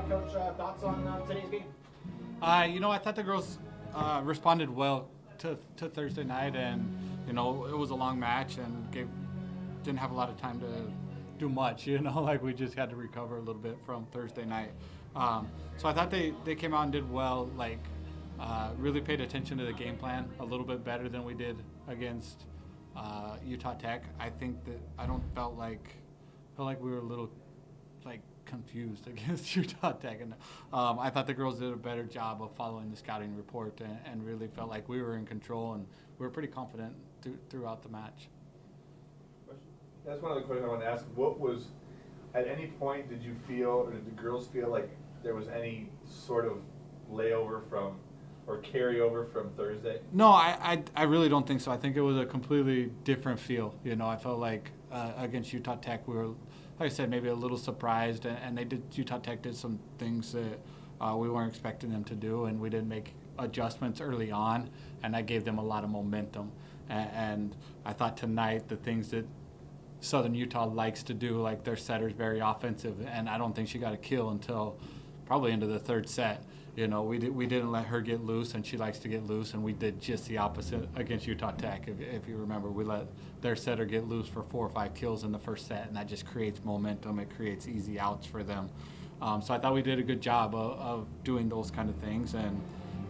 Coach, thoughts on today's game? I thought the girls responded well to Thursday night, and it was a long match and didn't have a lot of time to do much. Like we just had to recover a little bit from Thursday night. So I thought they came out and did well. Like really paid attention to the game plan a little bit better than we did against Utah Tech. I think that I don't felt like we were a little like confused against Utah Tech, and I thought the girls did a better job of following the scouting report and really felt like we were in control, and we were pretty confident throughout the match. That's one of the questions I wanted to ask. What was, at any point, did you feel, or did the girls feel like there was any sort of layover from, or carryover from Thursday? No, I really don't think so. I think it was a completely different feel. I felt like against Utah Tech, we were, like I said, maybe a little surprised, and Utah Tech did some things that we weren't expecting them to do, and we didn't make adjustments early on, and that gave them a lot of momentum. And I thought tonight the things that Southern Utah likes to do, like their setter's very offensive, and I don't think she got a kill until probably into the third set. We didn't let her get loose, and she likes to get loose, and we did just the opposite against Utah Tech. If you remember, we let their setter get loose for 4 or 5 kills in the first set, and that just creates momentum. It creates easy outs for them. So I thought we did a good job of doing those kind of things, and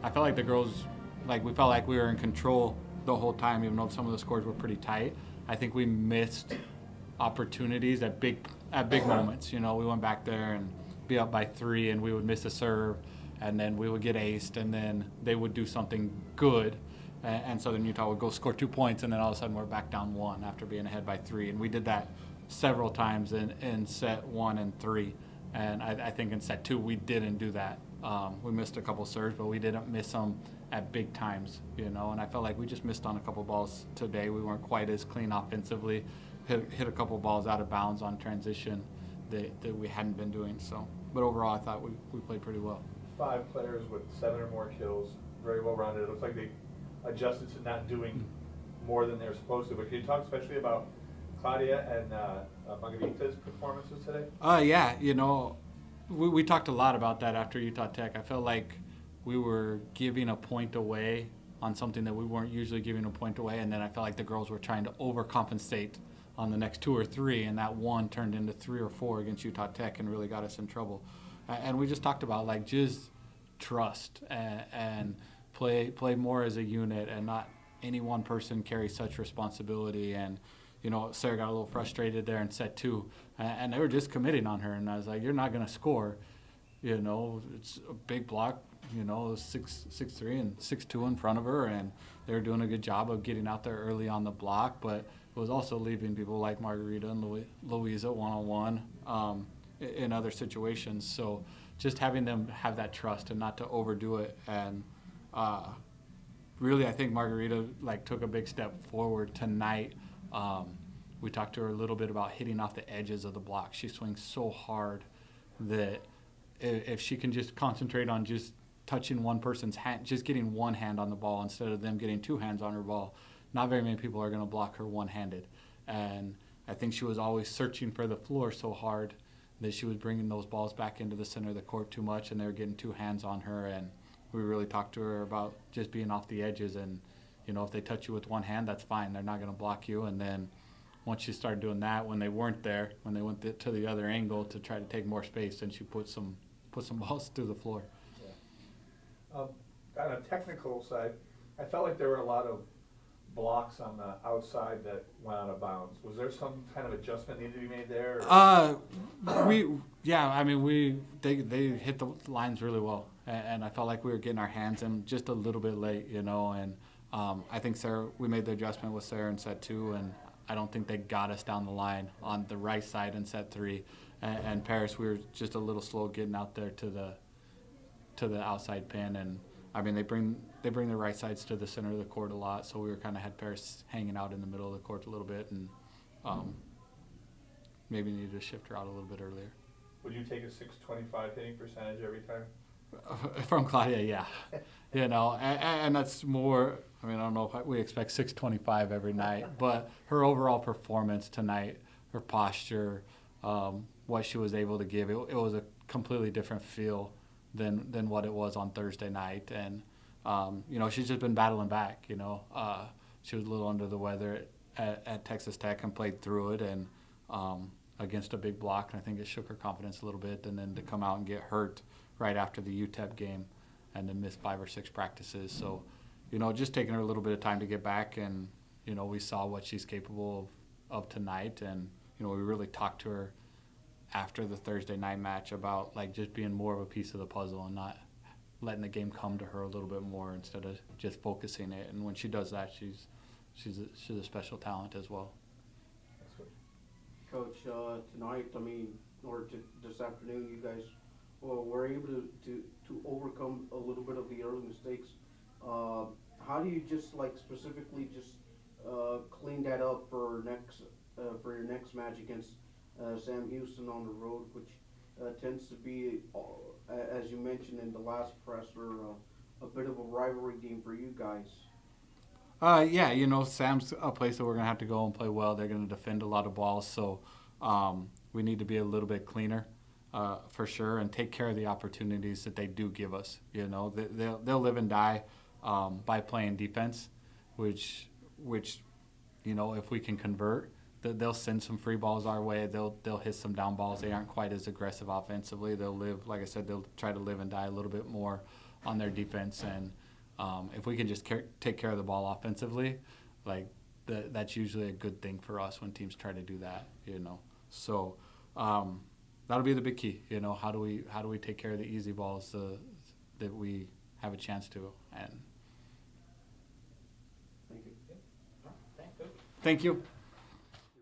I felt like the girls, we felt like we were in control the whole time, even though some of the scores were pretty tight. I think we missed opportunities at big moments. We went back there and be up by 3, and we would miss a serve, and then we would get aced, and then they would do something good, and Southern Utah would go score 2 points, and then all of a sudden we're back down 1 after being ahead by 3. And we did that several times in set 1 and 3, and I think in set 2 we didn't do that. We missed a couple serves, but we didn't miss them at big times, and I felt like we just missed on a couple balls today. We weren't quite as clean offensively, hit a couple balls out of bounds on transition that we hadn't been doing. So, but overall I thought we played pretty well. 5 players with 7 or more kills, very well rounded. It looks like they adjusted to not doing more than they're supposed to. But can you talk especially about Claudia and Margarita's performances today? Yeah, we talked a lot about that after Utah Tech. I felt like we were giving a point away on something that we weren't usually giving a point away, and then I felt like the girls were trying to overcompensate on the next 2 or 3, and that 1 turned into 3 or 4 against Utah Tech and really got us in trouble. And we just talked about just trust and play more as a unit, and not any one person carry such responsibility. And Sarah got a little frustrated there in set 2, and they were just committing on her, and I was like, you're not going to score. It's a big block, 6'3" and 6'2" in front of her, and they were doing a good job of getting out there early on the block, but it was also leaving people like Margarita and Louisa one-on-one in other situations. So just having them have that trust and not to overdo it. And really, I think Margarita took a big step forward tonight. We talked to her a little bit about hitting off the edges of the block. She swings so hard that if she can just concentrate on just touching one person's hand, just getting one hand on the ball instead of them getting 2 hands on her ball, not very many people are going to block her one-handed. And I think she was always searching for the floor so hard that she was bringing those balls back into the center of the court too much, and they were getting 2 hands on her. And we really talked to her about just being off the edges, and if they touch you with one hand, that's fine. They're not going to block you. And then once she started doing that, when they weren't there, when they went to the other angle to try to take more space, then she put some balls through the floor. Yeah. On a technical side, I felt like there were a lot of blocks on the outside that went out of bounds. Was there some kind of adjustment needed to be made there? They hit the lines really well, and I felt like we were getting our hands in just a little bit late, and I think we made the adjustment with Sarah in set 2, and I don't think they got us down the line on the right side in set 3, and Paris, we were just a little slow getting out there to the outside pin. And they bring the right sides to the center of the court a lot, so we were kind of had Paris hanging out in the middle of the court a little bit, and maybe needed to shift her out a little bit earlier. Would you take a 625 hitting percentage every time? From Claudia, yeah. And that's more, I don't know if we expect 625 every night, but her overall performance tonight, her posture, what she was able to give, it was a completely different feel than what it was on Thursday night. And she's just been battling back. She was a little under the weather at Texas Tech and played through it, and against a big block, and I think it shook her confidence a little bit. And then to come out and get hurt right after the UTEP game, and then miss 5 or 6 practices. So, just taking her a little bit of time to get back, and we saw what she's capable of tonight, and we really talked to her after the Thursday night match about like just being more of a piece of the puzzle and not letting the game come to her a little bit more instead of just focusing it. And when she does that, she's a special talent as well. Coach, tonight, this afternoon, you guys were able to overcome a little bit of the early mistakes. How do you just specifically just clean that up for your next match against Sam Houston on the road, which tends to be, as you mentioned in the last presser, a bit of a rivalry game for you guys? Sam's a place that we're going to have to go and play well. They're going to defend a lot of balls, so we need to be a little bit cleaner for sure, and take care of the opportunities that they do give us. They'll live and die by playing defense, which if we can convert, they'll send some free balls our way. They'll hit some down balls. They aren't quite as aggressive offensively. They'll they'll try to live and die a little bit more on their defense. And if we can just take care of the ball offensively, that's usually a good thing for us when teams try to do that. So that'll be the big key. How do we take care of the easy balls that we have a chance to? And Thank you. Thanks, Coach. thank you.